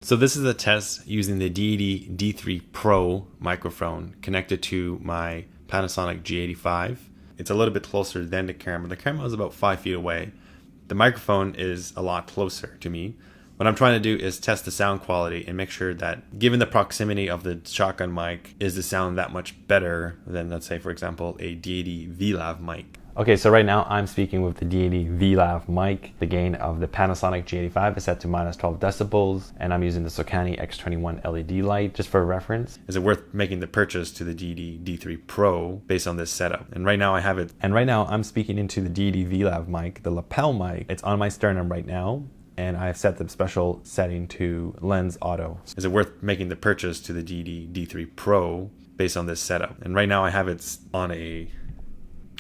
So this is a test using the Deity D3 Pro microphone connected to my Panasonic G85. It's a little bit closer than the camera. The camera is about 5 feet away. The microphone is a lot closer to me. What I'm trying to do is test the sound quality and make sure that given the proximity of the shotgun mic, is the sound that much better than, let's say, for example, a Deity V.Lav mic. Okay, so right now I'm speaking with the Deity V.Lav mic. The gain of the Panasonic G85 is set to minus 12 decibels, and I'm using the Sokani X21 LED light. Just for reference, is it worth making the purchase to the Deity D3 Pro based on this setup? And right now I have it. And right now I'm speaking into the Deity V.Lav mic, the lapel mic. It's on my sternum right now, and I've set the special setting to lens auto. Is it worth making the purchase to the Deity D3 Pro based on this setup? And right now I have it on a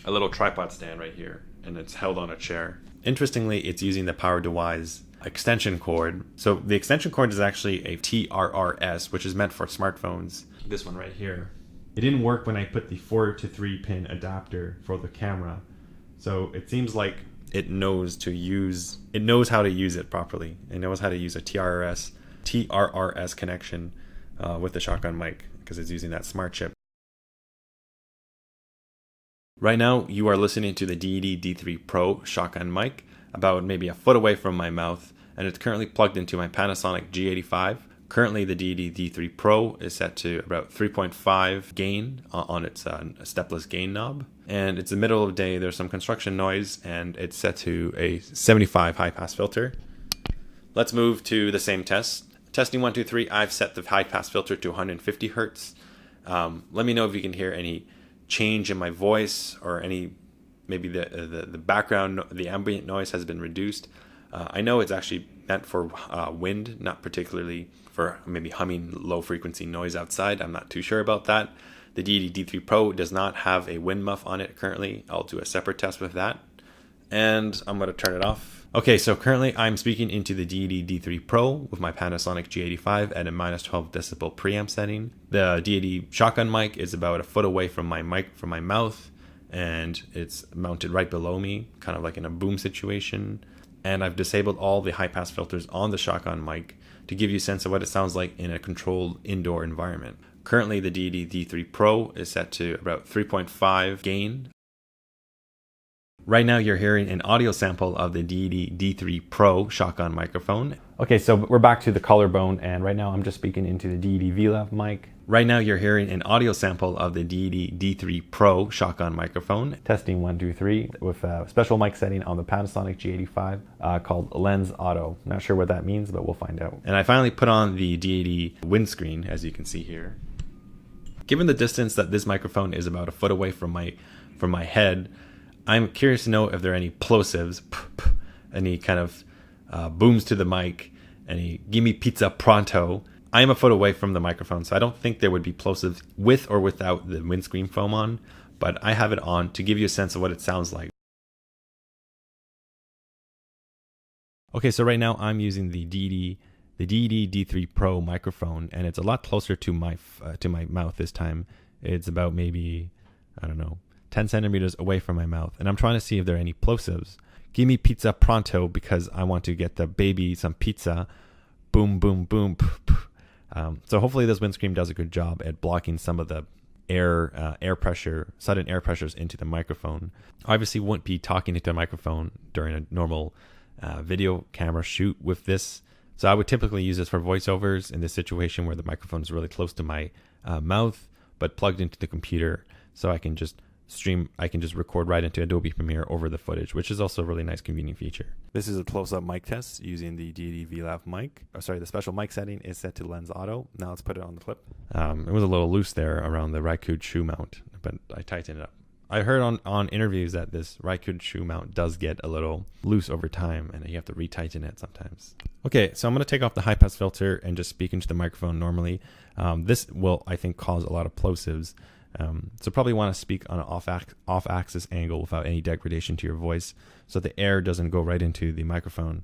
little tripod stand right here, and it's held on a chair. Interestingly, it's using the Power Dewise extension cord. So the extension cord is actually a TRRS, which is meant for smartphones. This one right here. It didn't work when I put the 4 to 3 pin adapter for the camera. So it seems like it knows how to use it properly. It knows how to use a TRRS connection with the shotgun mic, because it's using that smart chip. Right now, you are listening to the Deity D3 Pro shotgun mic, about maybe a foot away from my mouth, and it's currently plugged into my Panasonic G85. Currently, the Deity D3 Pro is set to about 3.5 gain on its stepless gain knob. And it's the middle of the day, there's some construction noise, and it's set to a 75 high-pass filter. Let's move to the same test. Testing 1, 2, 3, I've set the high-pass filter to 150 hertz. Let me know if you can hear any change in my voice, or any, maybe the background, the ambient noise has been reduced. I know it's actually meant for wind, not particularly for maybe humming low frequency noise outside. I'm not too sure about that. The Deity D3 Pro does not have a wind muff on it currently. I'll do a separate test with that, and I'm going to turn it off. Okay, so currently I'm speaking into the Deity D3 Pro with my Panasonic G85 at a minus 12 decibel preamp setting. The Deity shotgun mic is about a foot away from my mouth, and it's mounted right below me, kind of like in a boom situation. And I've disabled all the high pass filters on the shotgun mic to give you a sense of what it sounds like in a controlled indoor environment. Currently, the Deity D3 Pro is set to about 3.5 gain. Right now you're hearing an audio sample of the Deity D3 Pro shotgun microphone. Okay, so we're back to the collarbone, and right now I'm just speaking into the Deity V.Lav mic. Right now you're hearing an audio sample of the Deity D3 Pro shotgun microphone. Testing 1, 2, 3 with a special mic setting on the Panasonic G85 called lens auto. Not sure what that means, but we'll find out. And I finally put on the Deity windscreen, as you can see here. Given the distance that this microphone is about a foot away from my head, I'm curious to know if there are any plosives, any kind of booms to the mic, any gimme pizza pronto. I am a foot away from the microphone, so I don't think there would be plosives with or without the windscreen foam on, but I have it on to give you a sense of what it sounds like. Okay, so right now I'm using the Deity D3 Pro microphone, and it's a lot closer to my mouth this time. It's about maybe, I don't know, 10 centimeters away from my mouth, and I'm trying to see if there are any plosives. Give me pizza pronto, because I want to get the baby some pizza. Boom, boom, boom. So hopefully this windscreen does a good job at blocking some of the air pressure, sudden air pressures into the microphone. Obviously won't be talking into the microphone during a normal video camera shoot with this. So I would typically use this for voiceovers in this situation where the microphone is really close to my mouth, but plugged into the computer, so I can just record right into Adobe Premiere over the footage, which is also a really nice convenient feature. This is a close-up mic test using the Deity V.Lav mic. The special mic setting is set to lens auto. Now let's put it on the clip. It was a little loose there around the Raccoon shoe mount, but I tightened it up. I heard on interviews that this Raccoon shoe mount does get a little loose over time, and you have to retighten it sometimes. Okay, so I'm going to take off the high-pass filter and just speak into the microphone normally. This will, I think, cause a lot of plosives. So probably want to speak on an off-axis angle without any degradation to your voice, so the air doesn't go right into the microphone.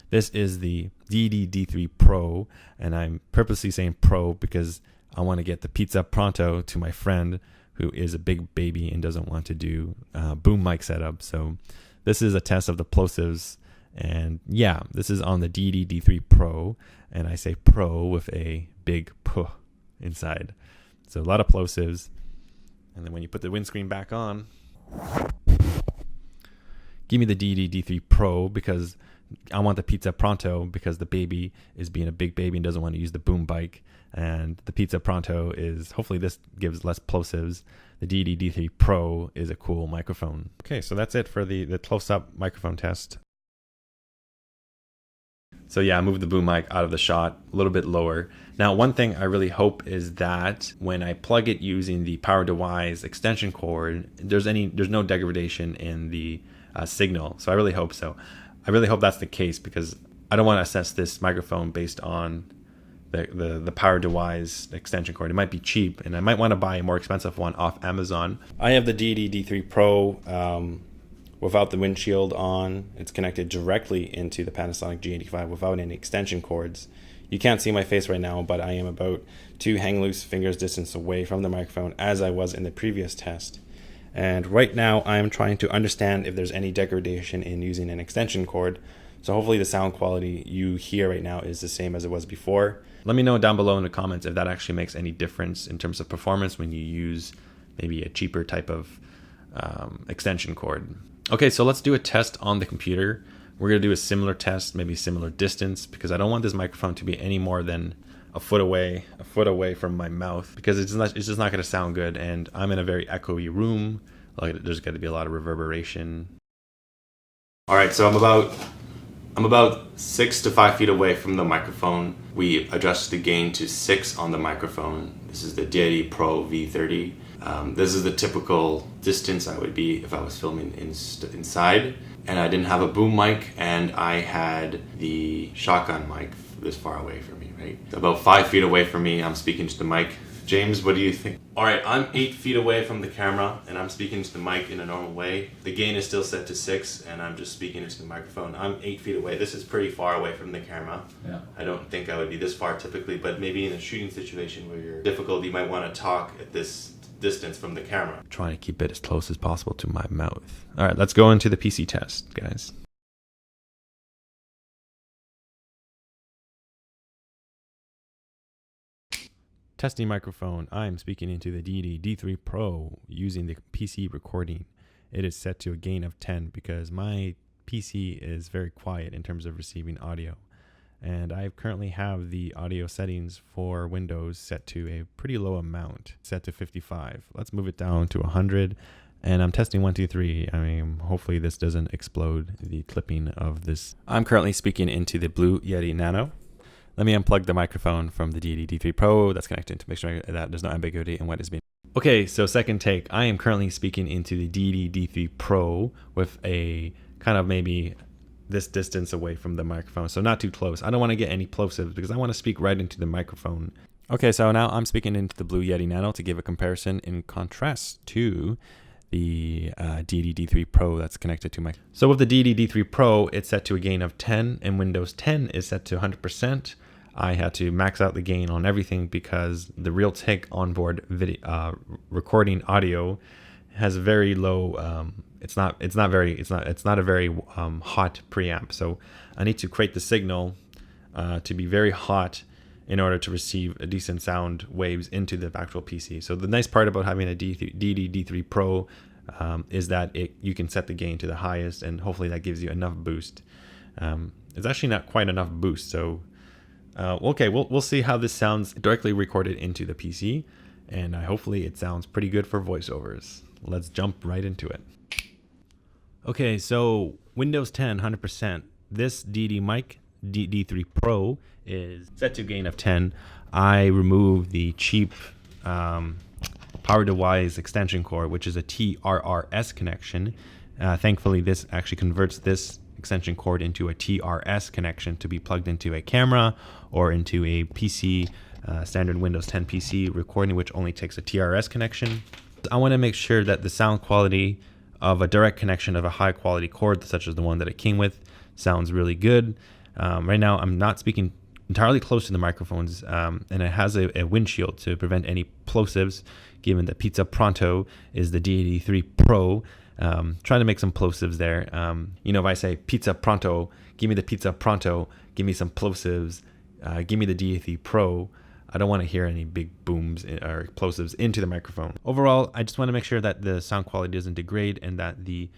This is the Deity D3 Pro, and I'm purposely saying Pro because I want to get the pizza pronto to my friend who is a big baby and doesn't want to do boom mic setup. So this is a test of the plosives And yeah, this is on the Deity D3 Pro, and I say Pro with a big P inside. So a lot of plosives. And then when you put the windscreen back on, give me the Deity D3 Pro because I want the Pizza Pronto because the baby is being a big baby and doesn't want to use the boom bike. And the Pizza Pronto is, hopefully this gives less plosives. The Deity D3 Pro is a cool microphone. Okay, so that's it for the close-up microphone test. So yeah, I moved the boom mic out of the shot a little bit lower. Now, one thing I really hope is that when I plug it using the Power Device extension cord, there's no degradation in the signal. So I really hope so. I really hope that's the case because I don't want to assess this microphone based on the Power Device extension cord. It might be cheap, and I might want to buy a more expensive one off Amazon. I have the Deity D3 Pro without the windshield on. It's connected directly into the Panasonic G85 without any extension cords. You can't see my face right now, but I am about 2 hang loose fingers distance away from the microphone as I was in the previous test. And right now I'm trying to understand if there's any degradation in using an extension cord. So hopefully the sound quality you hear right now is the same as it was before. Let me know down below in the comments if that actually makes any difference in terms of performance when you use maybe a cheaper type of extension cord. Okay, so let's do a test on the computer. We're gonna do a similar test, maybe similar distance, because I don't want this microphone to be any more than a foot away from my mouth, because it's just not gonna sound good. And I'm in a very echoey room. Like, there's got to be a lot of reverberation. All right, so I'm about 6 to 5 feet away from the microphone. We adjusted the gain to 6 on the microphone. This is the Deity Pro V30. This is the typical distance I would be if I was filming inside. And I didn't have a boom mic, and I had the shotgun mic this far away from me, right? About 5 feet away from me, I'm speaking to the mic. James, what do you think? All right, I'm 8 feet away from the camera, and I'm speaking to the mic in a normal way. The gain is still set to 6, and I'm just speaking into the microphone. I'm 8 feet away. This is pretty far away from the camera. Yeah. I don't think I would be this far typically, but maybe in a shooting situation where you're difficult, you might want to talk at this distance from the camera. I'm trying to keep it as close as possible to my mouth. All right, let's go into the PC test, guys. Testing microphone. I'm speaking into the Deity D3 Pro using the PC recording. It is set to a gain of 10 because my PC is very quiet in terms of receiving audio. And I currently have the audio settings for Windows set to a pretty low amount, set to 55. Let's move it down to 100. And I'm testing 1, 2, 3. I mean, hopefully this doesn't explode the clipping of this. I'm currently speaking into the Blue Yeti Nano. Let me unplug the microphone from the Deity D3 Pro that's connected to make sure that there's no ambiguity in what is being. Okay, so second take. I am currently speaking into the Deity D3 Pro with a kind of maybe this distance away from the microphone, so not too close. I don't want to get any plosives because I want to speak right into the microphone. Okay, so now I'm speaking into the Blue Yeti Nano to give a comparison in contrast to the Deity D3 Pro that's connected to my. So with the Deity D3 Pro, it's set to a gain of 10, and Windows 10 is set to 100%. I had to max out the gain on everything because the Realtek onboard video recording audio has very low. It's not a very hot preamp. So I need to create the signal to be very hot in order to receive a decent sound waves into the actual PC. So the nice part about having a Deity D3 Pro is that you can set the gain to the highest, and hopefully that gives you enough boost. It's actually not quite enough boost. So okay, we'll see how this sounds directly recorded into the PC, and hopefully it sounds pretty good for voiceovers. Let's jump right into it. Okay, so Windows 10 100%. This Deity mic D3 Pro is set to gain of 10. I removed the cheap Power Device extension cord, which is a TRRS connection. Thankfully, this actually converts this extension cord into a TRRS connection to be plugged into a camera or into a PC, standard Windows 10 PC recording, which only takes a TRRS connection. I want to make sure that the sound quality of a direct connection of a high quality cord, such as the one that it came with, sounds really good. Right now, I'm not speaking entirely close to the microphones, and it has a windshield to prevent any plosives, given that Pizza Pronto is the Deity D3 Pro. Trying to make some plosives there. If I say pizza pronto, give me the pizza pronto, give me some plosives, give me the Deity Pro. I don't want to hear any big booms or plosives into the microphone. Overall, I just want to make sure that the sound quality doesn't degrade and that the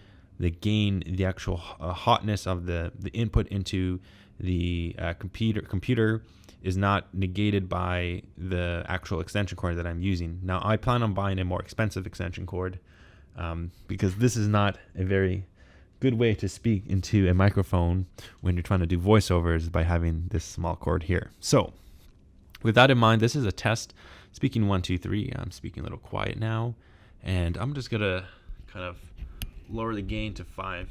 gain, the actual hotness of the input into the computer is not negated by the actual extension cord that I'm using. Now, I plan on buying a more expensive extension cord because this is not a very good way to speak into a microphone when you're trying to do voiceovers by having this small cord here. So with that in mind, this is a test. Speaking 1, 2, 3. I'm speaking a little quiet now, and I'm just gonna kind of lower the gain to 5.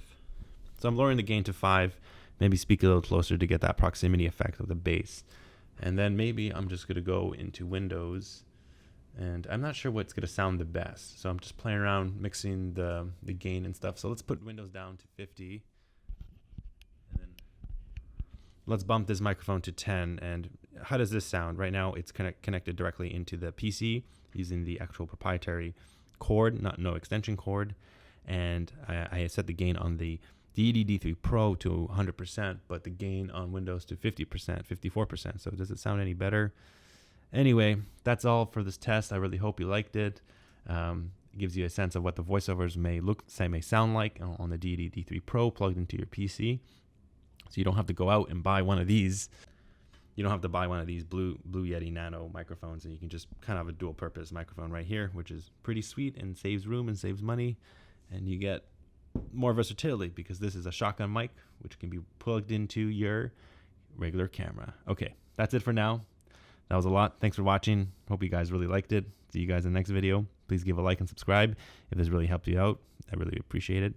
So I'm lowering the gain to 5, maybe speak a little closer to get that proximity effect of the bass. And then maybe I'm just gonna go into Windows, and I'm not sure what's gonna sound the best. So I'm just playing around, mixing the gain and stuff. So let's put Windows down to 50. And then let's bump this microphone to 10. And how does this sound? Right now it's connected directly into the PC using the actual proprietary cord, no extension cord. And I set the gain on the Deity D3 Pro to 100%, but the gain on Windows to 50%, 54%. So does it sound any better? Anyway, that's all for this test. I really hope you liked it. It gives you a sense of what the voiceovers may sound like on the Deity D3 Pro plugged into your PC. So you don't have to go out and buy one of these. You don't have to buy one of these Blue Yeti Nano microphones, and you can just kind of have a dual purpose microphone right here, which is pretty sweet and saves room and saves money. And you get more versatility because this is a shotgun mic, which can be plugged into your regular camera. Okay, that's it for now. That was a lot. Thanks for watching. Hope you guys really liked it. See you guys in the next video. Please give a like and subscribe if this really helped you out. I really appreciate it.